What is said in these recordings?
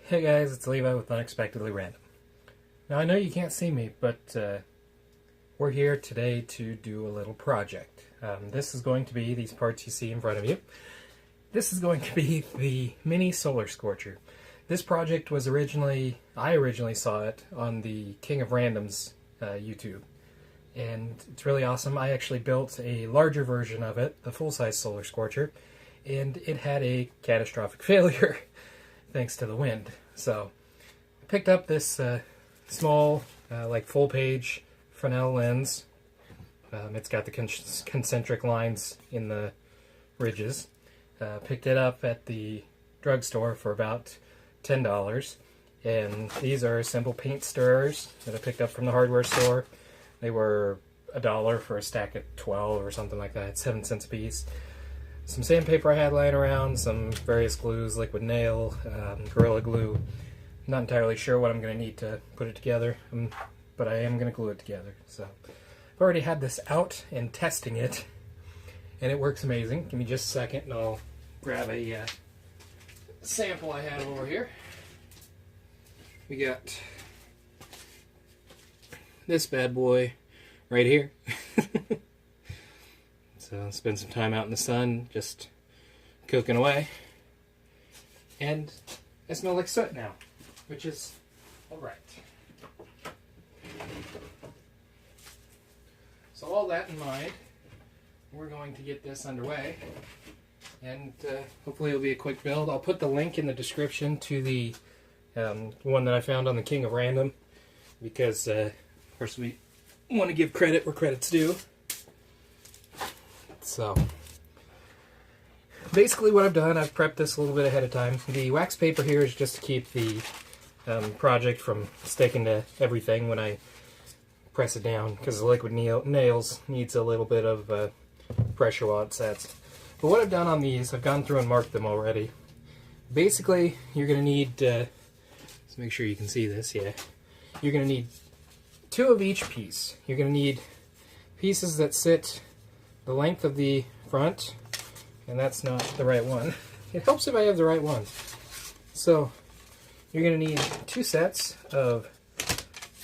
Hey guys, it's Levi with Unexpectedly Random. Now I know you can't see me, but we're here today to do a little project. This is going to be, these parts you see in front of you, this is going to be the mini solar scorcher. This project was I originally saw it on the King of Random's YouTube. And it's really awesome. I actually built a larger version of it, the full-size solar scorcher, and it had a catastrophic failure. Thanks to the wind. So I picked up this small, like full-page Fresnel lens. It's got the concentric lines in the ridges. Picked it up at the drugstore for about $10. And these are simple paint stirrers that I picked up from the hardware store. They were $1 for a stack of 12 or something like that, 7 cents a piece. Some sandpaper I had lying around, some various glues, liquid nail, Gorilla Glue. Not entirely sure what I'm going to need to put it together, but I am going to glue it together. So I've already had this out and testing it, and it works amazing. Give me just a second and I'll grab a sample I had over here. We got this bad boy right here. So spend some time out in the sun, just cooking away. And I smell like soot now, which is alright. So all that in mind, we're going to get this underway. And hopefully it'll be a quick build. I'll put the link in the description to the one that I found on the King of Random, because of course we want to give credit where credit's due. So, basically what I've done, I've prepped this a little bit ahead of time. The wax paper here is just to keep the project from sticking to everything when I press it down, because the liquid nails needs a little bit of pressure while it sets. But what I've done on these, I've gone through and marked them already. Basically, you're going to need, let's make sure you can see this, yeah. You're going to need 2 of each piece. You're going to need pieces that sit the length of the front, and that's not the right one. It helps if I have the right one. So you're going to need 2 sets of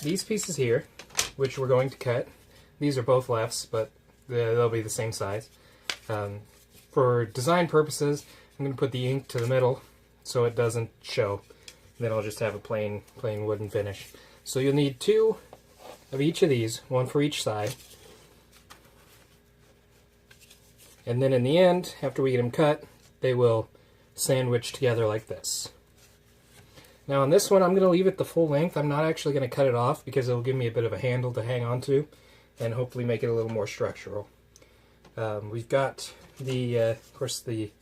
these pieces here, which we're going to cut. These are both lefts, but they'll be the same size. For design purposes, I'm going to put the ink to the middle so it doesn't show. Then I'll just have a plain wooden finish. So you'll need 2 of each of these, 1 for each side. And then in the end, after we get them cut, they will sandwich together like this. Now on this one, I'm going to leave it the full length. I'm not actually going to cut it off because it'll give me a bit of a handle to hang on to and hopefully make it a little more structural. We've got the, of course, the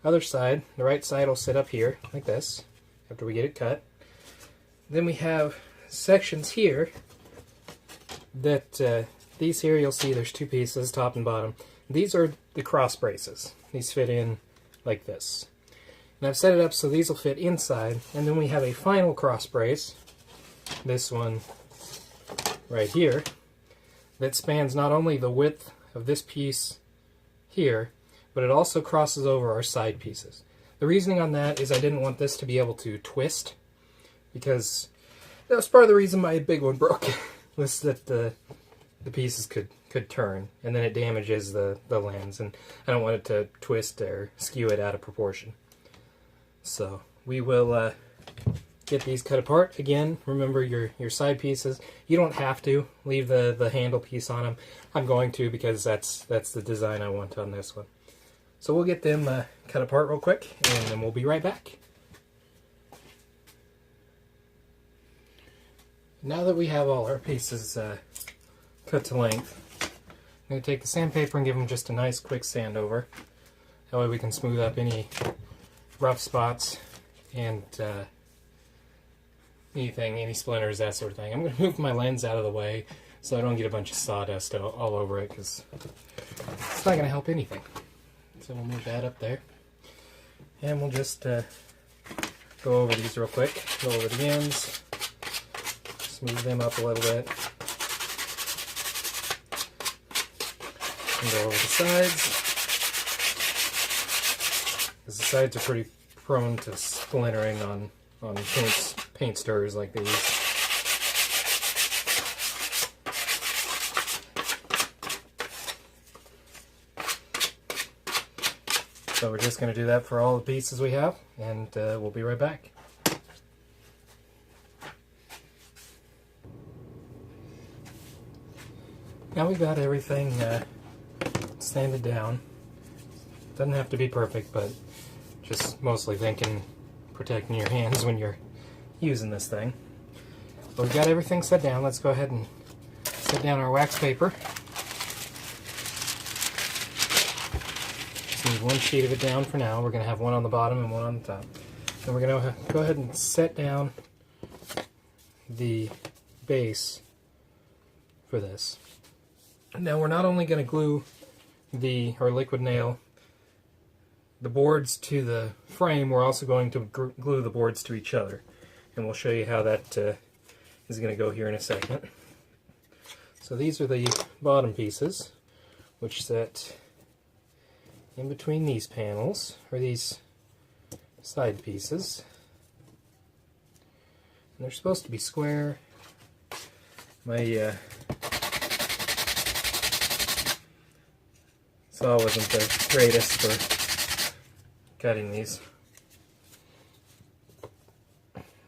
other side. The right side will sit up here like this after we get it cut. Then we have sections here that, these here you'll see there's 2 pieces, top and bottom. These are the cross braces. These fit in like this. And I've set it up so these will fit inside, and then we have a final cross brace, this one right here, that spans not only the width of this piece here, but it also crosses over our side pieces. The reasoning on that is I didn't want this to be able to twist, because that was part of the reason my big one broke, was that the pieces could turn, and then it damages the lens, and I don't want it to twist or skew it out of proportion. So we will get these cut apart. Again, remember your side pieces. You don't have to leave the handle piece on them. I'm going to, because that's the design I want on this one. So we'll get them cut apart real quick, and then we'll be right back. Now that we have all our pieces cut to length, I'm going to take the sandpaper and give them just a nice quick sand over. That way we can smooth up any rough spots and any splinters, that sort of thing. I'm going to move my lens out of the way so I don't get a bunch of sawdust all over it, because it's not going to help anything. So we'll move that up there. And we'll just go over these real quick. Go over the ends. Smooth them up a little bit. And go over the sides. Because the sides are pretty prone to splintering on on paint stirrers like these. So we're just going to do that for all the pieces we have, and we'll be right back. Now we've got everything sanded down. Doesn't have to be perfect, but just mostly thinking protecting your hands when you're using this thing. But we've got everything set down. Let's go ahead and set down our wax paper. Just need one sheet of it down for now. We're going to have one on the bottom and one on the top. And we're going to go ahead and set down the base for this. Now we're not only going to glue or liquid nail the boards to the frame, we're also going to glue the boards to each other. And we'll show you how that is going to go here in a second. So these are the bottom pieces, which set in between these panels, or these side pieces. And they're supposed to be square. My saw wasn't the greatest for cutting these,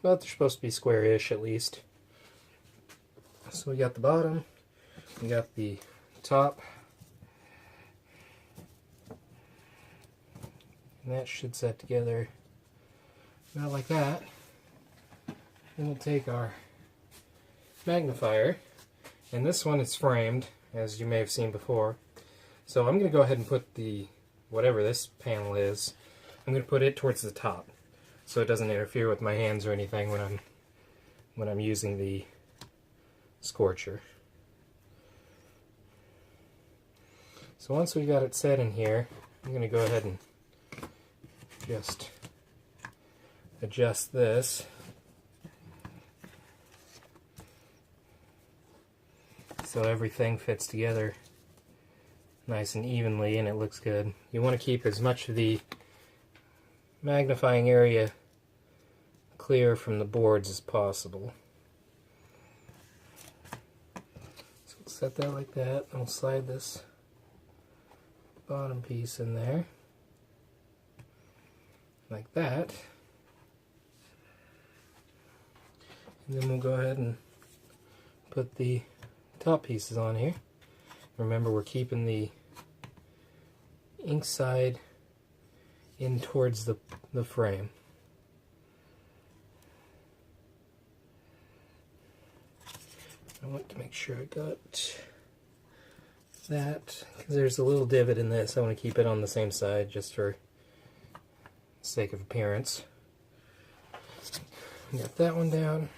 but they're supposed to be square-ish at least. So we got the bottom, we got the top, and that should set together about like that. Then we'll take our magnifier, and this one is framed, as you may have seen before. So I'm going to go ahead and put whatever this panel is, I'm going to put it towards the top, so it doesn't interfere with my hands or anything when I'm using the Scorcher. So once we got it set in here, I'm going to go ahead and just adjust this. So everything fits together nice and evenly and it looks good. You want to keep as much of the magnifying area clear from the boards as possible. So we'll set that like that, and we'll slide this bottom piece in there like that, and then we'll go ahead and put the top pieces on here. Remember, we're keeping the ink side in towards the frame. I want to make sure I got that, because there's a little divot in this. I want to keep it on the same side just for sake of appearance. Got that one down,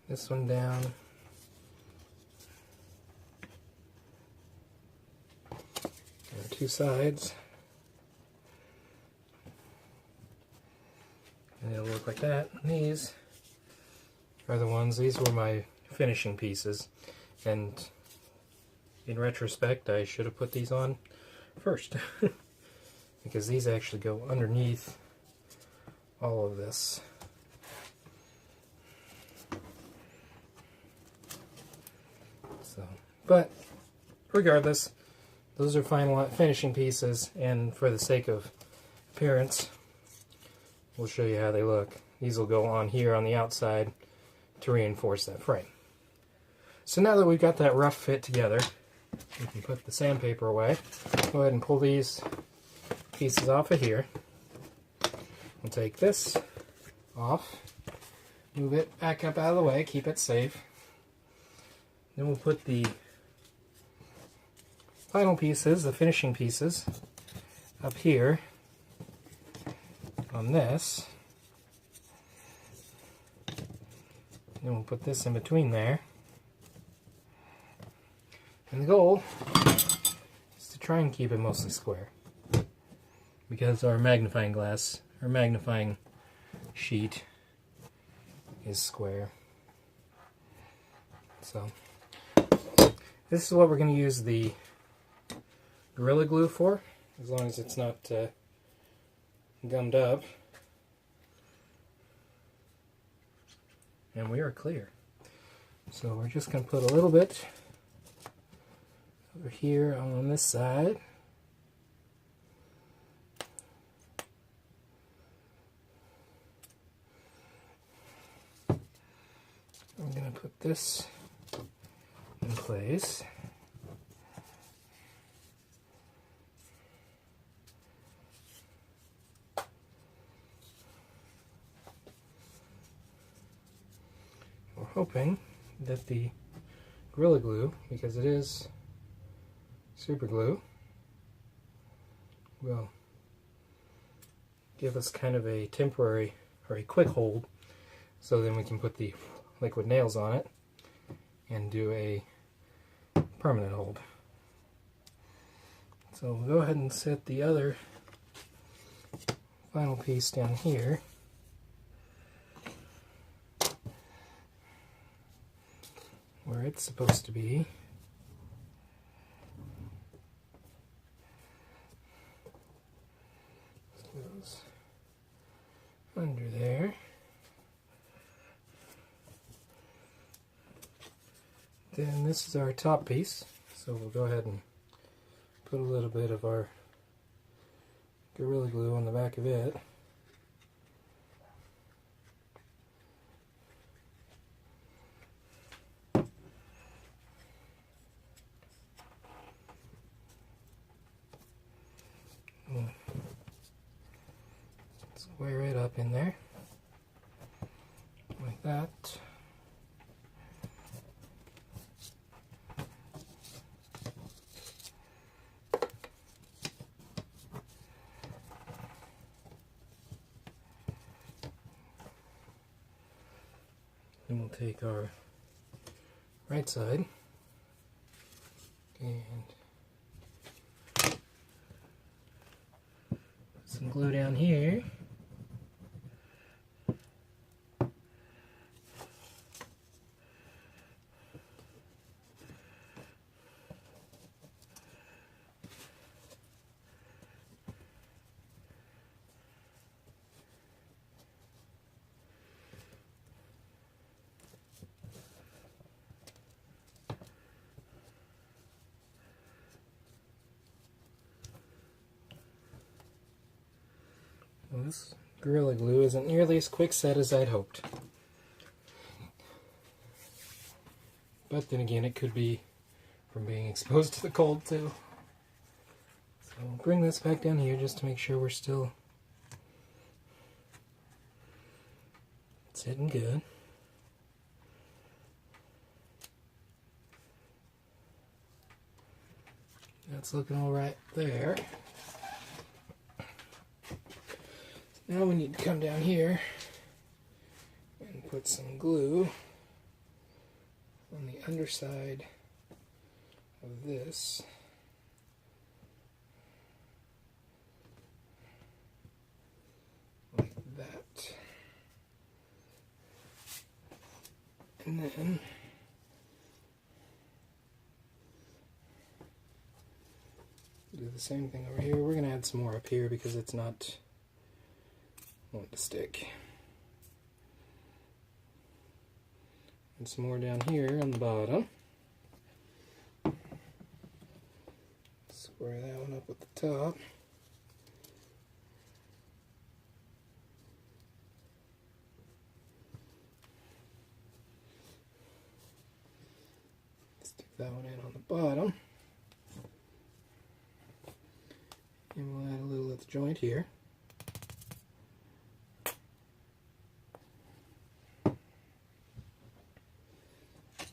this one down, and two sides, and it'll look like that. And these are the ones, these were my finishing pieces, and in retrospect I should have put these on first because these actually go underneath all of this. So, but regardless, those are final finishing pieces, and for the sake of appearance, we'll show you how they look. These will go on here on the outside to reinforce that frame. So now that we've got that rough fit together, we can put the sandpaper away. Go ahead and pull these pieces off of here. We'll take this off, move it back up out of the way, keep it safe. Then we'll put the final pieces, the finishing pieces, up here on this. Then we'll put this in between there. And the goal is to try and keep it mostly square, because our magnifying glass, our magnifying sheet is square. So this is what we're going to use the Gorilla Glue for, as long as it's not gummed up. and we are clear. So we're just going to put a little bit over here on this side. I'm going to put this in place. We're hoping that the Gorilla Glue, because it is super glue, will give us kind of a temporary or a quick hold, so then we can put the liquid nails on it and do a permanent hold. So we'll go ahead and set the other final piece down here. Where it's supposed to be. So it goes under there. Then this is our top piece, so we'll go ahead and put a little bit of our Gorilla Glue on the back of it. Square it up in there, like that. Then we'll take our right side and put some glue down here. Well, this Gorilla Glue isn't nearly as quick set as I'd hoped. But then again, it could be from being exposed to the cold too. So we'll bring this back down here just to make sure we're still sitting good. That's looking all right there. Now we need to come down here and put some glue on the underside of this. Like that. And then do the same thing over here. We're going to add some more up here because it's not want to stick. And some more down here on the bottom. Square that one up at the top. Stick that one in on the bottom. And we'll add a little at the joint here.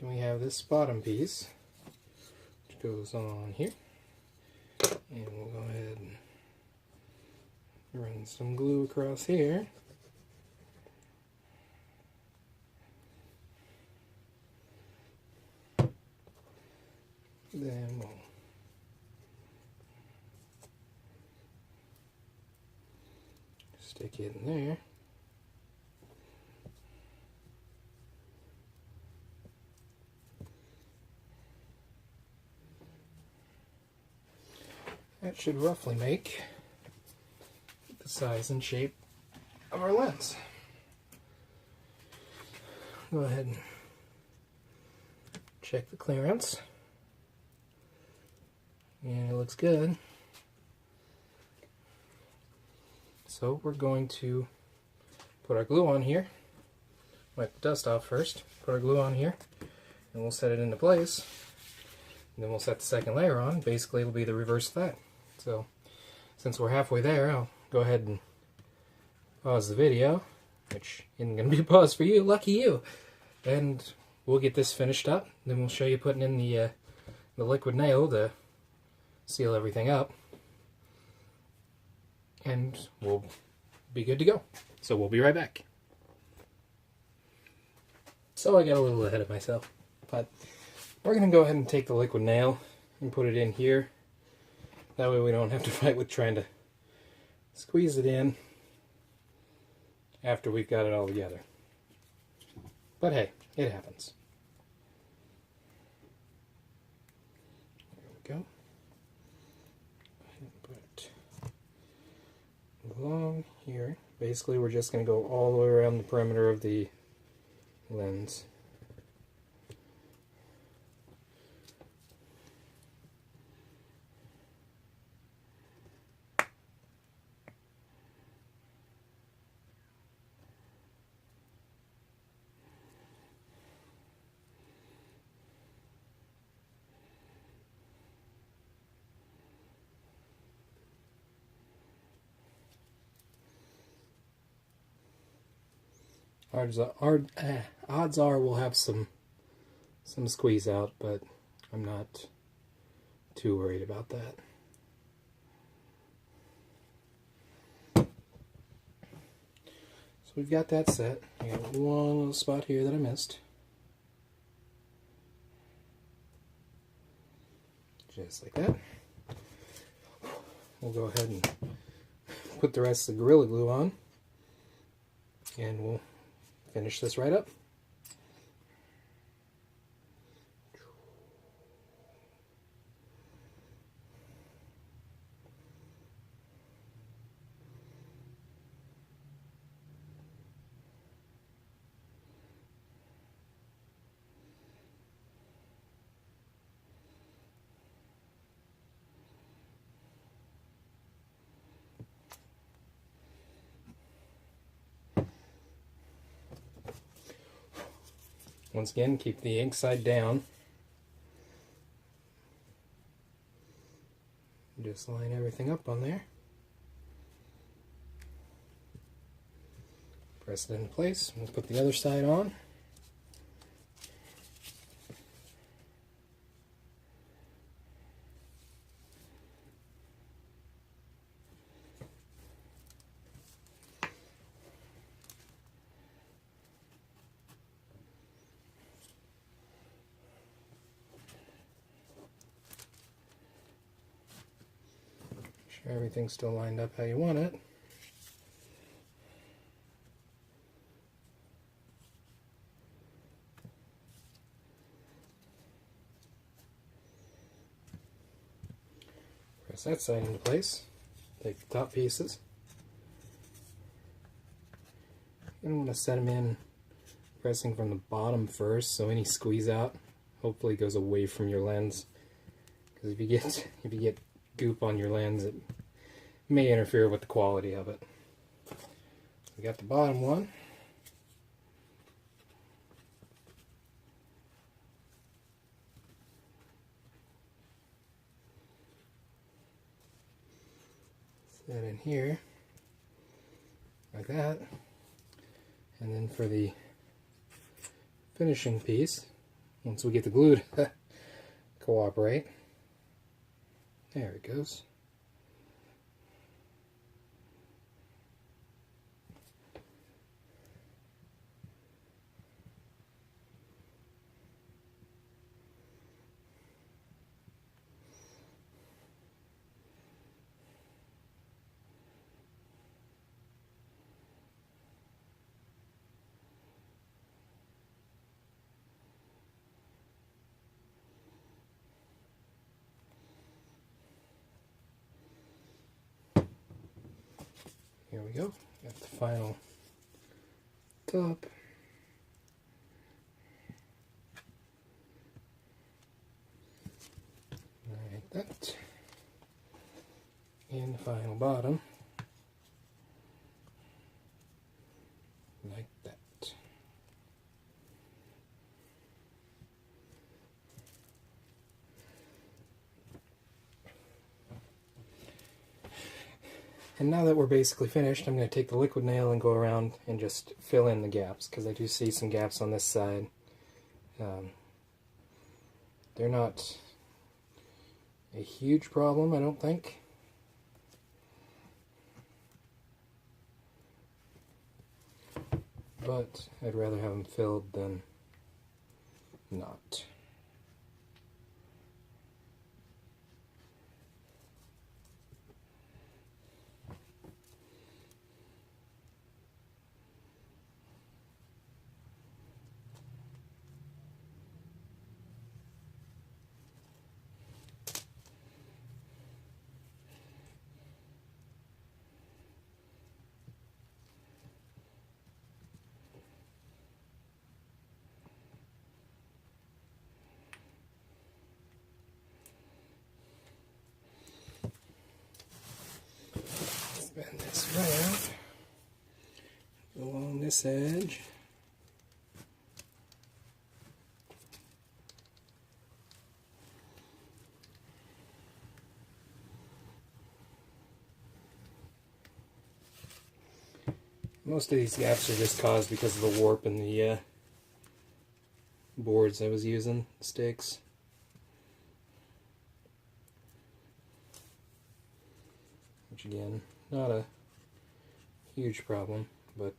Then we have this bottom piece, which goes on here. And we'll go ahead and run some glue across here. Then we'll stick it in there. That should roughly make the size and shape of our lens. go ahead and check the clearance. And it looks good. So we're going to put our glue on here. Wipe the dust off first. Put our glue on here. And we'll set it into place. And then we'll set the second layer on. Basically it'll be the reverse of that. So since we're halfway there, I'll go ahead and pause the video. Which isn't going to be a pause for you. Lucky you. And we'll get this finished up. Then we'll show you putting in the liquid nail to seal everything up. And we'll be good to go. So we'll be right back. So I got a little ahead of myself. But we're going to go ahead and take the liquid nail and put it in here. That way we don't have to fight with trying to squeeze it in after we've got it all together. But hey, it happens. There we go. Put it along here. Basically, we're just going to go all the way around the perimeter of the lens. Odds are we'll have some squeeze out, but I'm not too worried about that. So we've got that set. I got one little spot here that I missed. Just like that. We'll go ahead and put the rest of the Gorilla Glue on, and we'll finish this right up. Once again, keep the ink side down. Just line everything up on there. Press it into place. We'll put the other side on. Sure everything's still lined up how you want it. Press that side into place. Take the top pieces. And I'm going to set them in pressing from the bottom first, so any squeeze out hopefully goes away from your lens. Because if you get goop on your lens, it may interfere with the quality of it. So we got the bottom one. Set in here like that, and then for the finishing piece, once we get the glue to cooperate, there it goes. Here we go. Got the final top. that. And the final bottom, like that. And now that we're basically finished, I'm going to take the liquid nail and go around and just fill in the gaps, because I do see some gaps on this side. They're not a huge problem, I don't think. But I'd rather have them filled than not. Bend this around along this edge. Most of these gaps are just caused because of the warp in the boards I was using, sticks. Which again, not a huge problem, but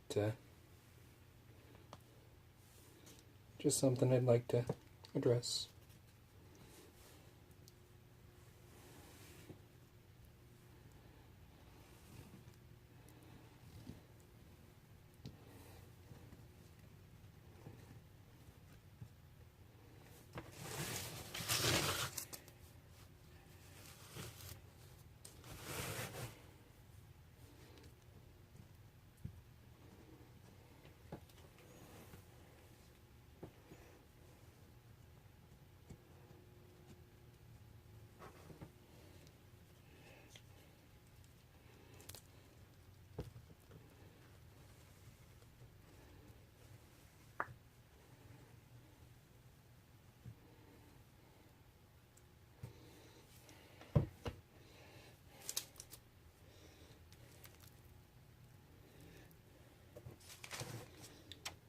just something I'd like to address.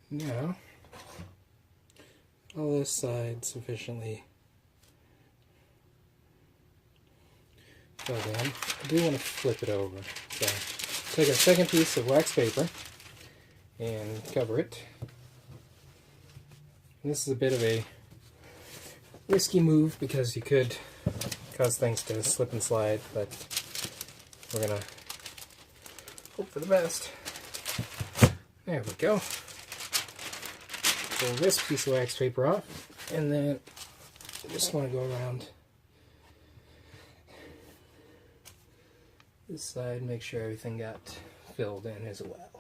Now, all this side sufficiently filled in. I do want to flip it over. So, take a second piece of wax paper and cover it. And this is a bit of a risky move because you could cause things to slip and slide, but we're going to hope for the best. There we go. Pull this piece of wax paper off, and then I just want to go around this side, make sure everything got filled in as well.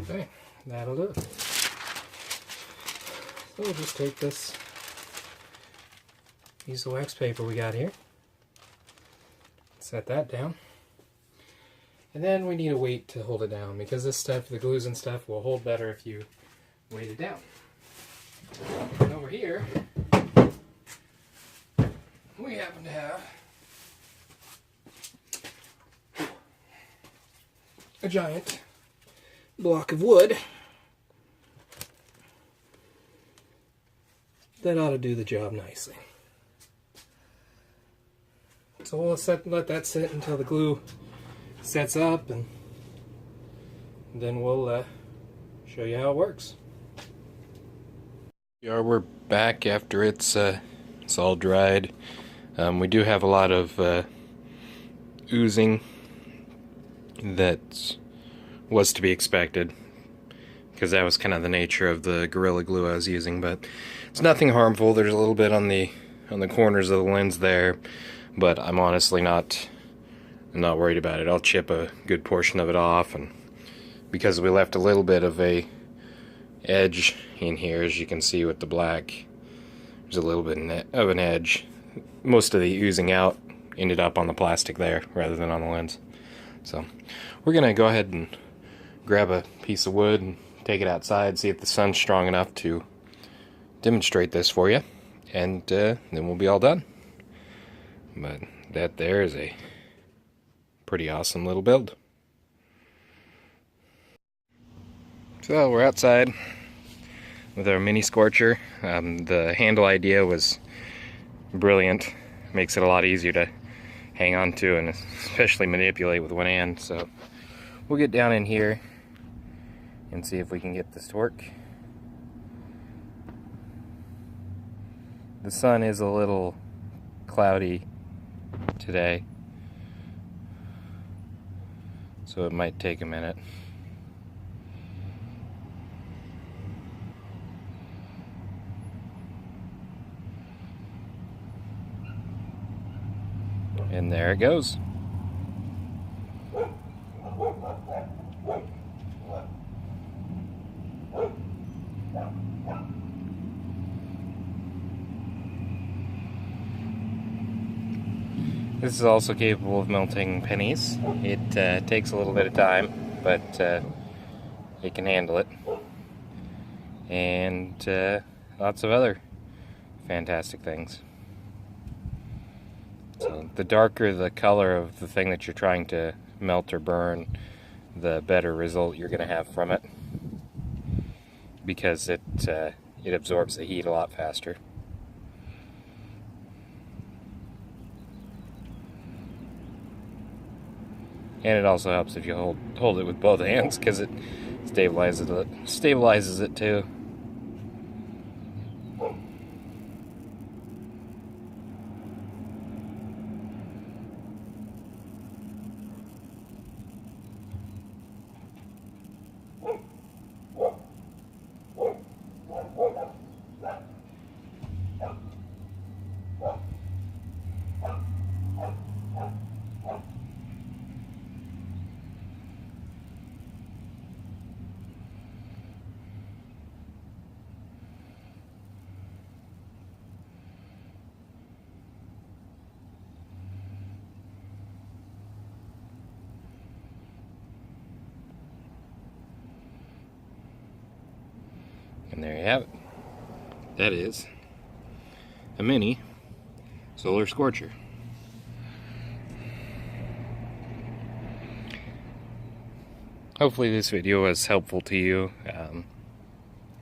Okay, that'll do it. So we'll just take this use the wax paper we got here. Set that down. And then we need a weight to hold it down, because this stuff, the glues and stuff, will hold better if you weight it down. And over here, we happen to have a giant block of wood that ought to do the job nicely. So we'll let that sit until the glue sets up, and then we'll show you how it works. Yeah, we're back after it's all dried. We do have a lot of oozing that was to be expected, because that was kind of the nature of the Gorilla Glue I was using, but it's nothing harmful. There's a little bit on the corners of the lens there, but I'm honestly not worried about it. I'll chip a good portion of it off, and because we left a little bit of a edge in here, as you can see with the black, there's a little bit of an edge. Most of the oozing out ended up on the plastic there rather than on the lens. So we're gonna go ahead and grab a piece of wood and take it outside, see if the sun's strong enough to demonstrate this for you, and then we'll be all done. But that there is a pretty awesome little build. So we're outside with our mini Scorcher. The handle idea was brilliant. Makes it a lot easier to hang on to and especially manipulate with one hand. So we'll get down in here and see if we can get this to work. The sun is a little cloudy today, so it might take a minute. And there it goes. This is also capable of melting pennies. It takes a little bit of time, but it can handle it. And lots of other fantastic things. So the darker the color of the thing that you're trying to melt or burn, the better result you're going to have from it, because it absorbs the heat a lot faster. And it also helps if you hold it with both hands, because it stabilizes it too. And there you have it. That is a mini solar scorcher. Hopefully this video was helpful to you.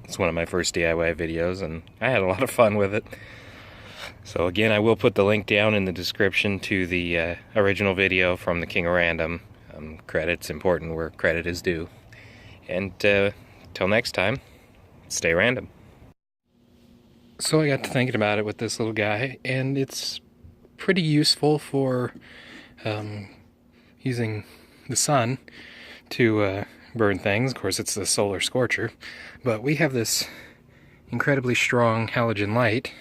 It's one of my first DIY videos, and I had a lot of fun with it. So again, I will put the link down in the description to the original video from the King of Random. Credit's important where credit is due. And till next time, stay random. So I got to thinking about it with this little guy, and it's pretty useful for using the sun to burn things. Of course, it's the solar scorcher, but we have this incredibly strong halogen light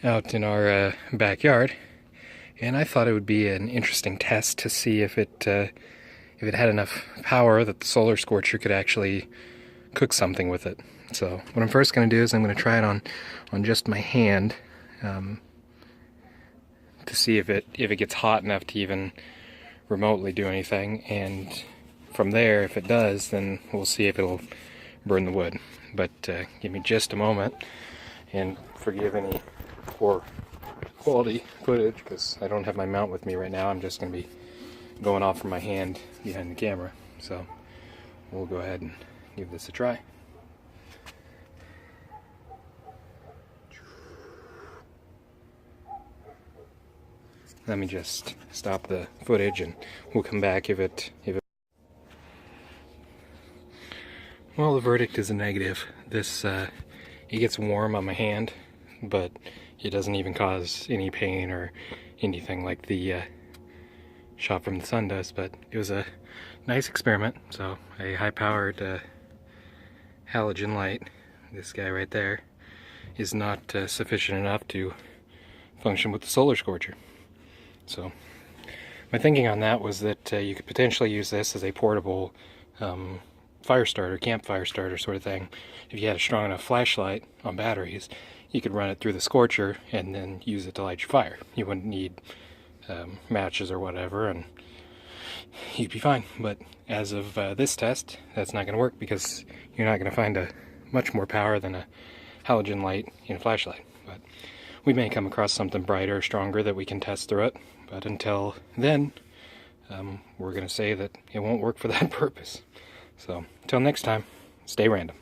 out in our backyard, and I thought it would be an interesting test to see if it had enough power that the solar scorcher could actually cook something with it. So what I'm first going to do is I'm going to try it on just my hand. to see if it gets hot enough to even remotely do anything, and from there, if it does, then we'll see if it'll burn the wood. But give me just a moment, and forgive any poor quality footage because I don't have my mount with me right now. I'm just going to be going off from my hand behind the camera. So we'll go ahead and give this a try. Let me just stop the footage and we'll come back if it... Well, the verdict is a negative. This, it gets warm on my hand, but it doesn't even cause any pain or anything like the shot from the sun does. But it was a nice experiment. So a high-powered halogen light, this guy right there, is not sufficient enough to function with the solar scorcher. So my thinking on that was that you could potentially use this as a portable fire starter, campfire starter sort of thing. If you had a strong enough flashlight on batteries, you could run it through the scorcher and then use it to light your fire. You wouldn't need matches or whatever, and you'd be fine. But as of this test, that's not going to work because you're not going to find a much more power than a halogen light in a flashlight. But we may come across something brighter, stronger that we can test through it. But until then, we're going to say that it won't work for that purpose. So, until next time, stay random.